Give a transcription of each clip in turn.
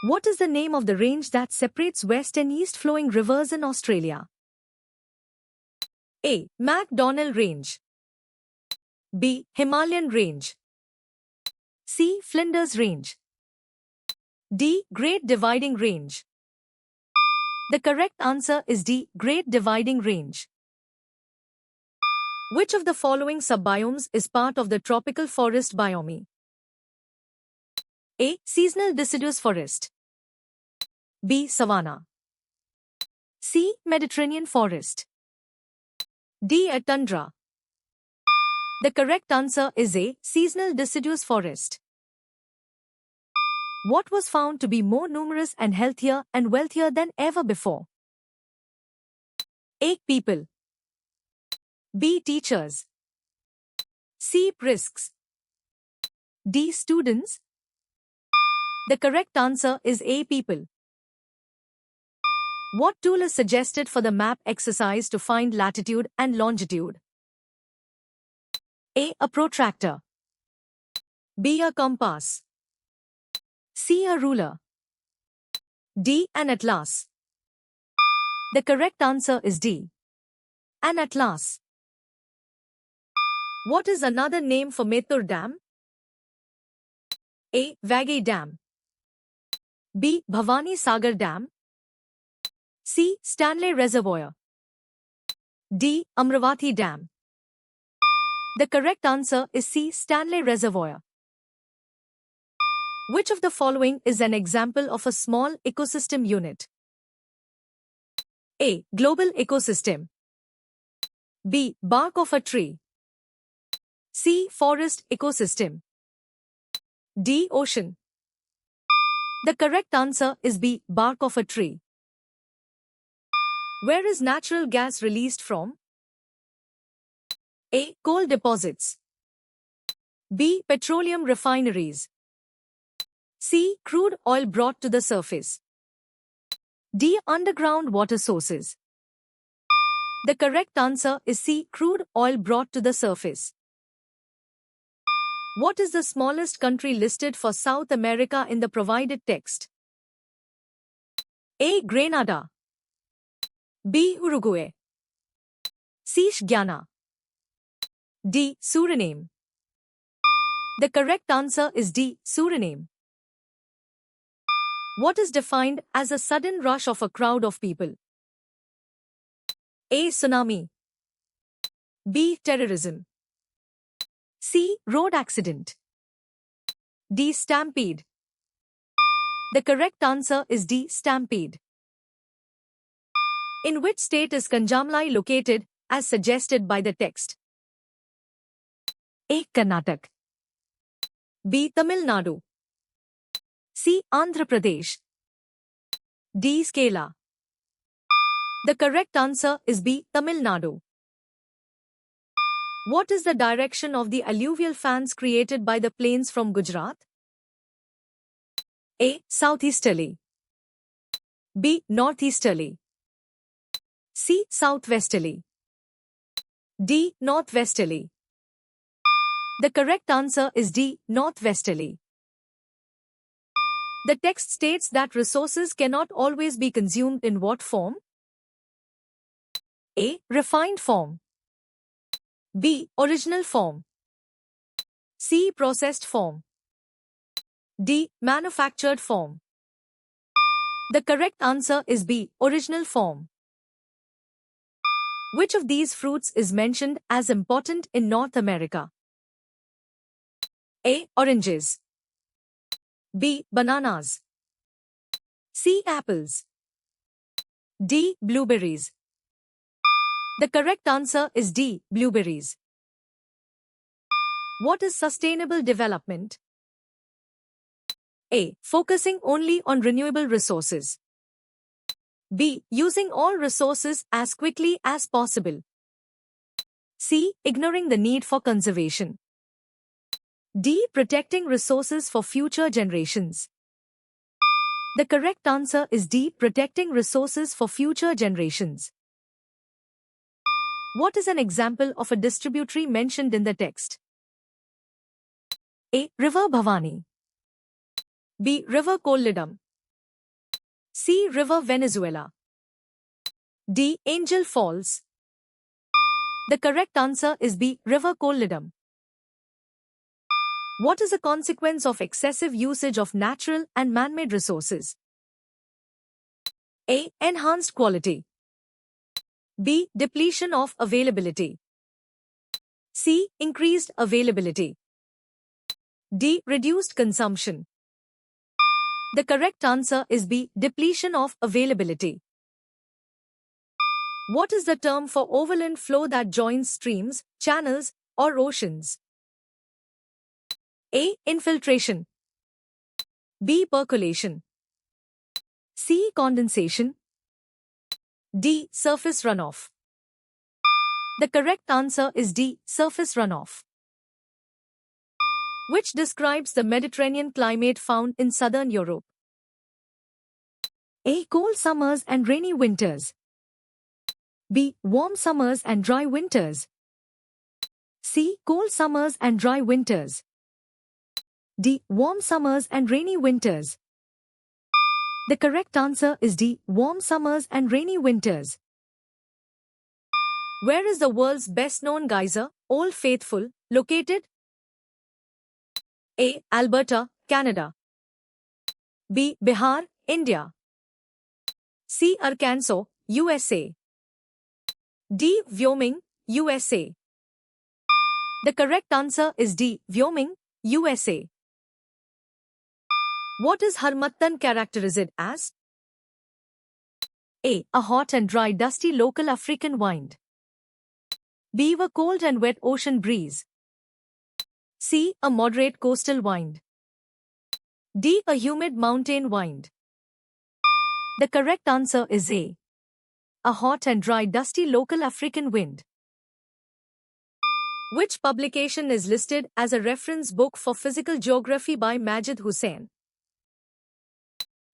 What is the name of the range that separates west and east flowing rivers in Australia? A. MacDonnell Range. B. Himalayan Range. C. Flinders Range. D. Great Dividing Range. The correct answer is D. Great Dividing Range. Which of the following subbiomes is part of the tropical forest biome? A. Seasonal deciduous forest. B. Savanna. C. Mediterranean forest. D. A tundra. The correct answer is A. Seasonal deciduous forest. What was found to be more numerous and healthier and wealthier than ever before? A. People. B. Teachers. C. Prisks. D. Students. The correct answer is A. People. What tool is suggested for the map exercise to find latitude and longitude? A. A protractor. B. A compass. C. A ruler. D. An atlas. The correct answer is D. An atlas. What is another name for Mettur Dam? A. Vagai Dam. B. Bhavani Sagar Dam. C. Stanley Reservoir. D. Amravati Dam. The correct answer is C. Stanley Reservoir. Which of the following is an example of a small ecosystem unit? A. Global ecosystem. B. Bark of a tree. C. Forest ecosystem. D. Ocean. The correct answer is B. Bark of a tree. Where is natural gas released from? A. Coal deposits. B. Petroleum refineries. C. Crude oil brought to the surface. D. Underground water sources. The correct answer is C. Crude oil brought to the surface. What is the smallest country listed for South America in the provided text? A. Grenada. B. Uruguay. C. Guyana. D. Suriname. The correct answer is D. Suriname. What is defined as a sudden rush of a crowd of people? A. Tsunami. B. Terrorism. C. Road accident. D. Stampede. The correct answer is D. Stampede. In which state is Kanjamlai located, as suggested by the text? A. Karnataka. B. Tamil Nadu. C. Andhra Pradesh. D. Kerala. The correct answer is B. Tamil Nadu. What is the direction of the alluvial fans created by the plains from Gujarat? A. Southeasterly. B. Northeasterly. C. Southwesterly. D. Northwesterly. The correct answer is D. Northwesterly. The text states that resources cannot always be consumed in what form? A. Refined form. B. Original form. C. Processed form. D. Manufactured form. The correct answer is B. Original form. Which of these fruits is mentioned as important in North America? A. Oranges. B. Bananas. C. Apples. D. Blueberries. The correct answer is D. Blueberries. What is sustainable development? A. Focusing only on renewable resources. B. Using all resources as quickly as possible. C. Ignoring the need for conservation. D. Protecting resources for future generations. The correct answer is D. Protecting resources for future generations. What is an example of a distributary mentioned in the text? A. River Bhavani. B. River Kolledam. C. River Venezuela. D. Angel Falls. The correct answer is B. River Kolledam. What is a consequence of excessive usage of natural and man-made resources? A. Enhanced quality. B. Depletion of availability. C. Increased availability. D. Reduced consumption. The correct answer is B. Depletion of availability. What is the term for overland flow that joins streams, channels, or oceans? A. Infiltration. B. Percolation. C. Condensation. D. Surface runoff. The correct answer is D. Surface runoff. Which describes the Mediterranean climate found in southern Europe? A. Cold summers and rainy winters. B. Warm summers and dry winters. C. Cold summers and dry winters. D. Warm summers and rainy winters. The correct answer is D. Warm summers and rainy winters. Where is the world's best-known geyser, Old Faithful, located? A. Alberta, Canada. B. Bihar, India. C. Arkansas, USA. D. Wyoming, USA. The correct answer is D. Wyoming, USA. What is Harmattan characterized as? A. A hot and dry dusty local African wind. B. A cold and wet ocean breeze. C. A moderate coastal wind. D. A humid mountain wind. The correct answer is A. A hot and dry dusty local African wind. Which publication is listed as a reference book for physical geography by Majid Hussain?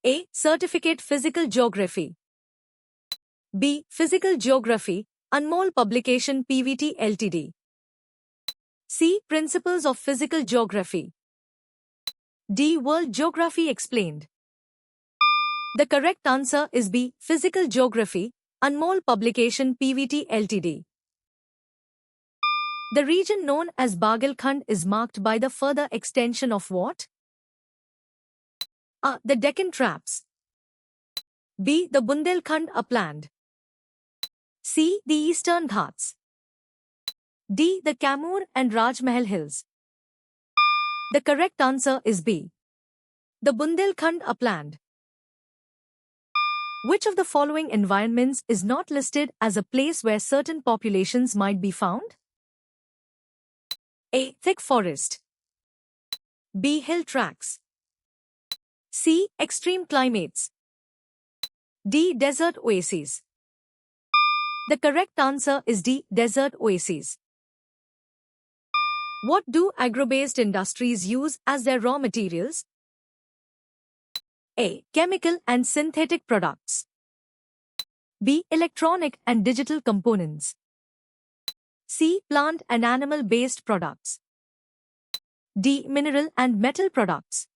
A. Certificate Physical Geography. B. Physical Geography, Anmol Publication PVT Ltd. C. Principles of Physical Geography. D. World Geography Explained. The correct answer is B. Physical Geography, Anmol Publication PVT Ltd. The region known as Bagelkhand is marked by the further extension of what? A. The Deccan Traps. B. The Bundelkhand Upland. C. The Eastern Ghats. D. The Kamur and Rajmahal Hills. The correct answer is B. The Bundelkhand Upland. Which of the following environments is not listed as a place where certain populations might be found? A. Thick forest. B. Hill tracts. C. Extreme climates. D. Desert oases. The correct answer is D. Desert oases. What do agro-based industries use as their raw materials? A. Chemical and synthetic products. B. Electronic and digital components. C. Plant and animal-based products. D. Mineral and metal products.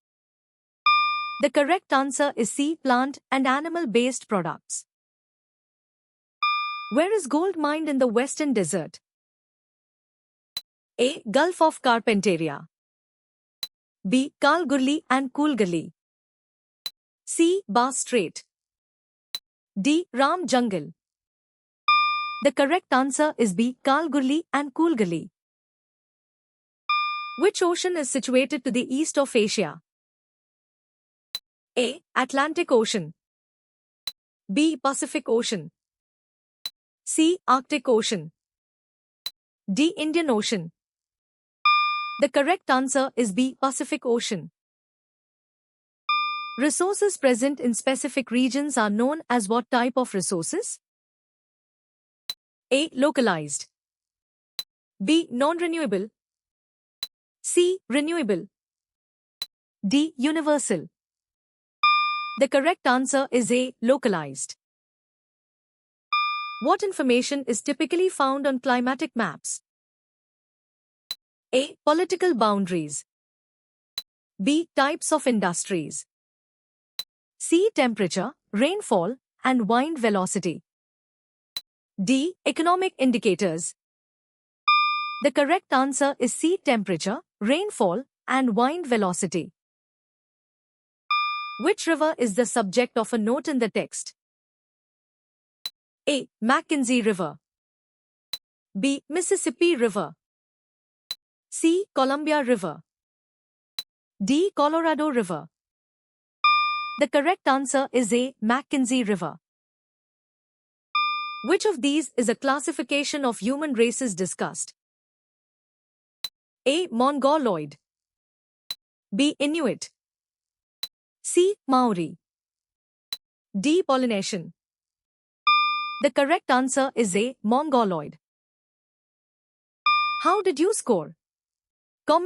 The correct answer is C. Plant and animal-based products. Where is gold mined in the Western Desert? A. Gulf of Carpentaria. B. Kalgoorlie and Coolgardie. C. Bass Strait. D. Ram Jungle. The correct answer is B. Kalgoorlie and Coolgardie. Which ocean is situated to the east of Asia? A. Atlantic Ocean. B. Pacific Ocean. C. Arctic Ocean. D. Indian Ocean. The correct answer is B. Pacific Ocean. Resources present in specific regions are known as what type of resources? A. Localized. B. Non-renewable. C. Renewable. D. Universal. The correct answer is A. Localized. What information is typically found on climatic maps? A. Political boundaries. B. Types of industries. C. Temperature, rainfall, and wind velocity. D. Economic indicators. The correct answer is C. Temperature, rainfall, and wind velocity. Which river is the subject of a note in the text? A. Mackenzie River. B. Mississippi River. C. Columbia River. D. Colorado River. The correct answer is A. Mackenzie River. Which of these is a classification of human races discussed? A. Mongoloid. B. Inuit. C. Maori. D. Polynesian. The correct answer is A. Mongoloid. How did you score?